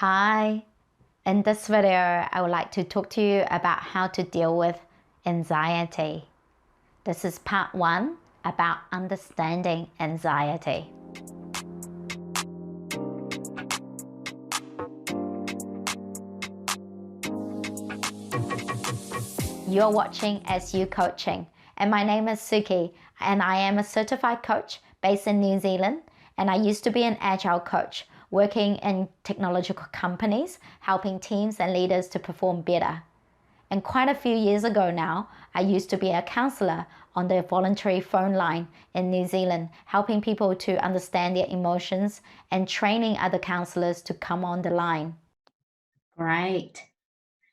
Hi, in this video, I would like to talk to you about how to deal with anxiety. This is part one about understanding anxiety. You're watching SU Coaching, and my name is Suki, and I am a certified coach based in New Zealand, and I used to be an agile coach working in technological companies, helping teams and leaders to perform better. And quite a few years ago now, I used to be a counselor on the voluntary phone line in New Zealand, helping people to understand their emotions and training other counselors to come on the line. Great.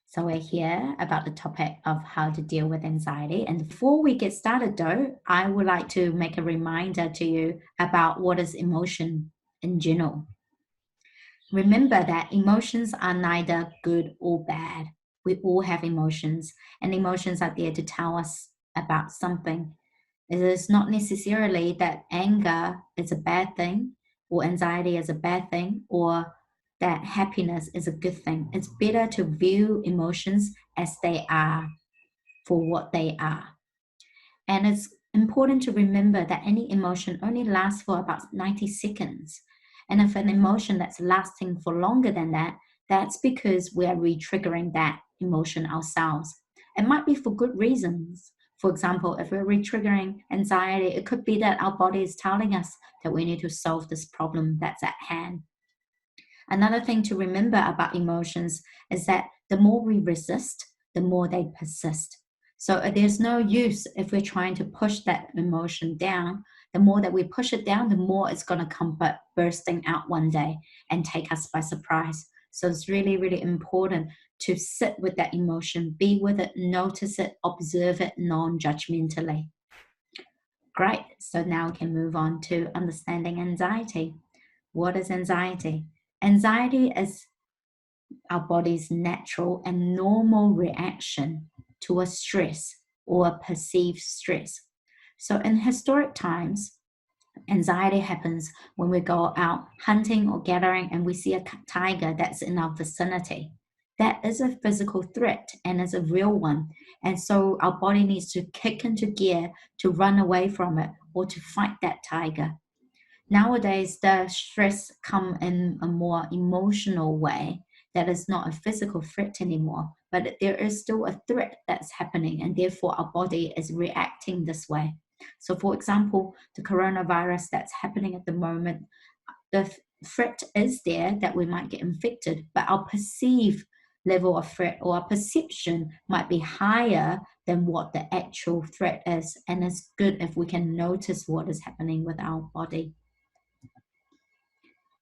So we're here about the topic of how to deal with anxiety. And before we get started though, I would like to make a reminder to you about what is emotion in general. Remember that emotions are neither good or bad. We all have emotions, and emotions are there to tell us about something. It is not necessarily that anger is a bad thing, or anxiety is a bad thing, or that happiness is a good thing. It's better to view emotions as they are, for what they are. And it's important to remember that any emotion only lasts for about 90 seconds. And if an emotion that's lasting for longer than that, that's because we are re-triggering that emotion ourselves. It might be for good reasons. For example, if we're re-triggering anxiety, it could be that our body is telling us that we need to solve this problem that's at hand. Another thing to remember about emotions is that the more we resist, the more they persist. So there's no use if we're trying to push that emotion down. The more that we push it down, the more it's going to come bursting out one day and take us by surprise. So it's really, really important to sit with that emotion, be with it, notice it, observe it non-judgmentally. Great. So now we can move on to understanding anxiety. What is anxiety? Anxiety is our body's natural and normal reaction to a stress or a perceived stress. So, in historic times, anxiety happens when we go out hunting or gathering and we see a tiger that's in our vicinity. That is a physical threat and is a real one. And so our body needs to kick into gear to run away from it or to fight that tiger. Nowadays, the stress come in a more emotional way that is not a physical threat anymore, but there is still a threat that's happening, and therefore our body is reacting this way. So, for example, the coronavirus that's happening at the moment, the threat is there that we might get infected, but our perceived level of threat or our perception might be higher than what the actual threat is. And it's good if we can notice what is happening with our body.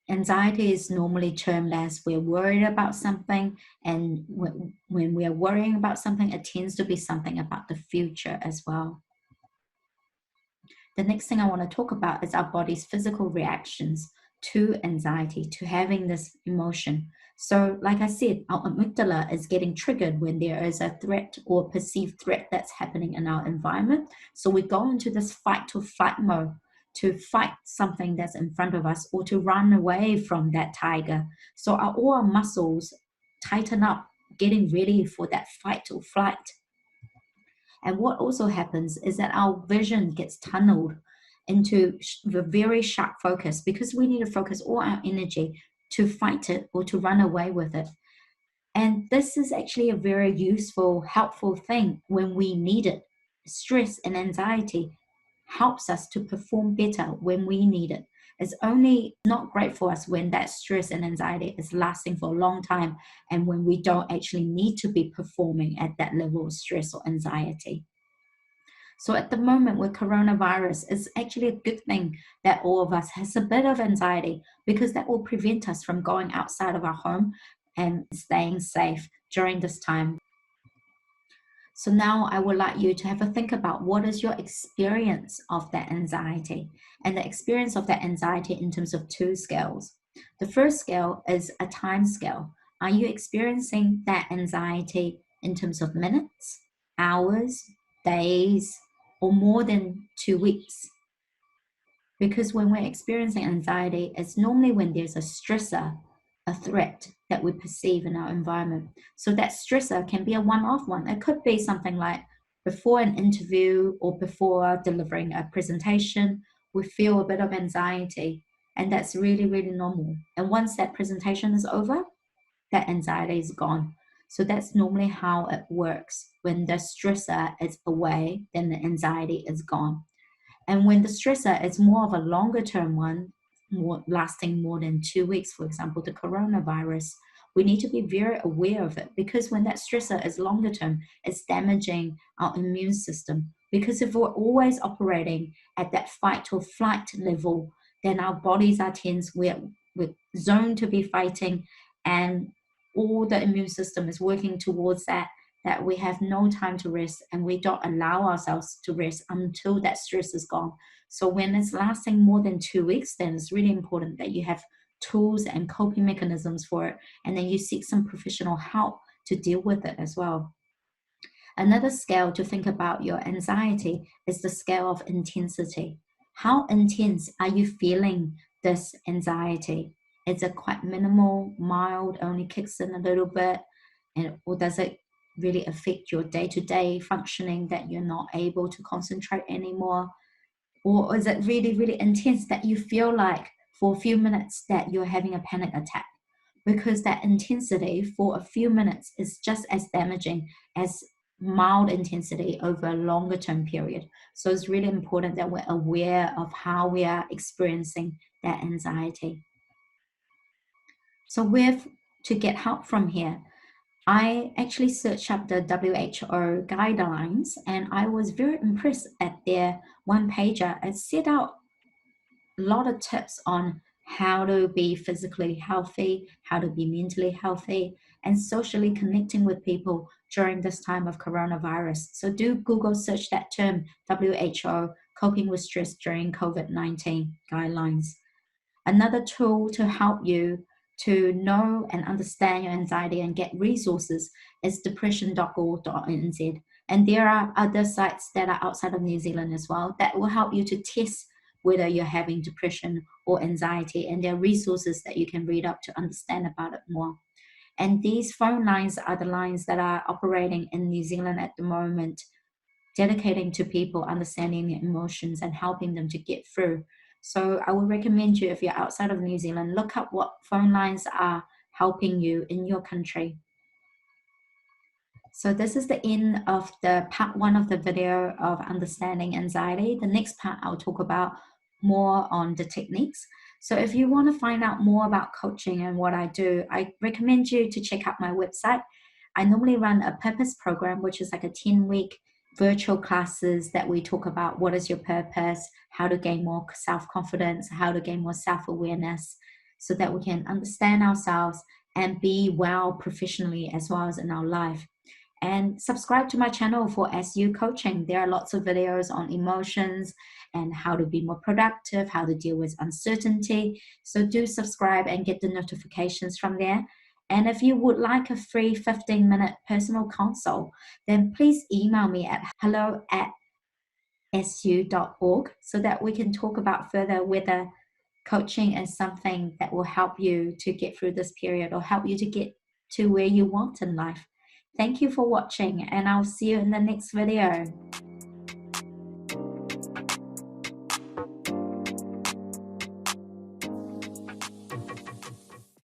Anxiety is normally termed as we're worried about something, and when we are worrying about something, it tends to be something about the future as well. The next thing I want to talk about is our body's physical reactions to anxiety, to having this emotion. So, like I said, our amygdala is getting triggered when there is a threat or perceived threat that's happening in our environment. So, we go into this fight or flight mode to fight something that's in front of us or to run away from that tiger. So, all our muscles tighten up, getting ready for that fight or flight. And what also happens is that our vision gets tunneled into the very sharp focus because we need to focus all our energy to fight it or to run away with it. And this is actually a very useful, helpful thing when we need it. Stress and anxiety helps us to perform better when we need it. It's only not great for us when that stress and anxiety is lasting for a long time and when we don't actually need to be performing at that level of stress or anxiety. So at the moment with coronavirus, it's actually a good thing that all of us has a bit of anxiety because that will prevent us from going outside of our home and staying safe during this time. So now I would like you to have a think about what is your experience of that anxiety and the experience of that anxiety in terms of two scales. The first scale is a time scale. Are you experiencing that anxiety in terms of minutes, hours, days, or more than 2 weeks? Because when we're experiencing anxiety, it's normally when there's a stressor a threat that we perceive in our environment. So that stressor can be a one-off one. It could be something like before an interview or before delivering a presentation, we feel a bit of anxiety, and that's really, really normal. And once that presentation is over, that anxiety is gone. So that's normally how it works. When the stressor is away, then the anxiety is gone. And when the stressor is more of a longer term one, lasting more than 2 weeks, for example, the coronavirus, we need to be very aware of it, because when that stressor is longer term, it's damaging our immune system. Because if we're always operating at that fight or flight level, then our bodies are tense, we're zoned to be fighting, and all the immune system is working towards that we have no time to rest, and we don't allow ourselves to rest until that stress is gone. So when it's lasting more than 2 weeks, then it's really important that you have tools and coping mechanisms for it, and then you seek some professional help to deal with it as well. Another scale to think about your anxiety is the scale of intensity. How intense are you feeling this anxiety? Is it quite minimal, mild, only kicks in a little bit? Or does it really affect your day-to-day functioning that you're not able to concentrate anymore? Or is it really, really intense that you feel like for a few minutes that you're having a panic attack? Because that intensity for a few minutes is just as damaging as mild intensity over a longer term period. So it's really important that we're aware of how we are experiencing that anxiety. So where to get help from here? I actually searched up the WHO guidelines, and I was very impressed at their one pager. It set out a lot of tips on how to be physically healthy, how to be mentally healthy, and socially connecting with people during this time of coronavirus. So do Google search that term, WHO, coping with stress during COVID-19 guidelines. Another tool to help you to know and understand your anxiety and get resources is depression.org.nz. And there are other sites that are outside of New Zealand as well that will help you to test whether you're having depression or anxiety. And there are resources that you can read up to understand about it more. And these phone lines are the lines that are operating in New Zealand at the moment, dedicating to people understanding their emotions and helping them to get through. So I would recommend you, if you're outside of New Zealand, look up what phone lines are helping you in your country. So this is the end of the part one of the video of understanding anxiety. The next part I'll talk about more on the techniques. So if you want to find out more about coaching and what I do, I recommend you to check out my website. I normally run a purpose program, which is like a 10-week virtual classes that we talk about what is your purpose, how to gain more self-confidence, how to gain more self-awareness, so that we can understand ourselves and be well professionally as well as in our life. And subscribe to my channel for SU coaching. There are lots of videos on emotions and how to be more productive, how to deal with uncertainty. So do subscribe and get the notifications from there. And if you would like a free 15-minute personal consult, then please email me at hello@su.org so that we can talk about further whether coaching is something that will help you to get through this period or help you to get to where you want in life. Thank you for watching, and I'll see you in the next video.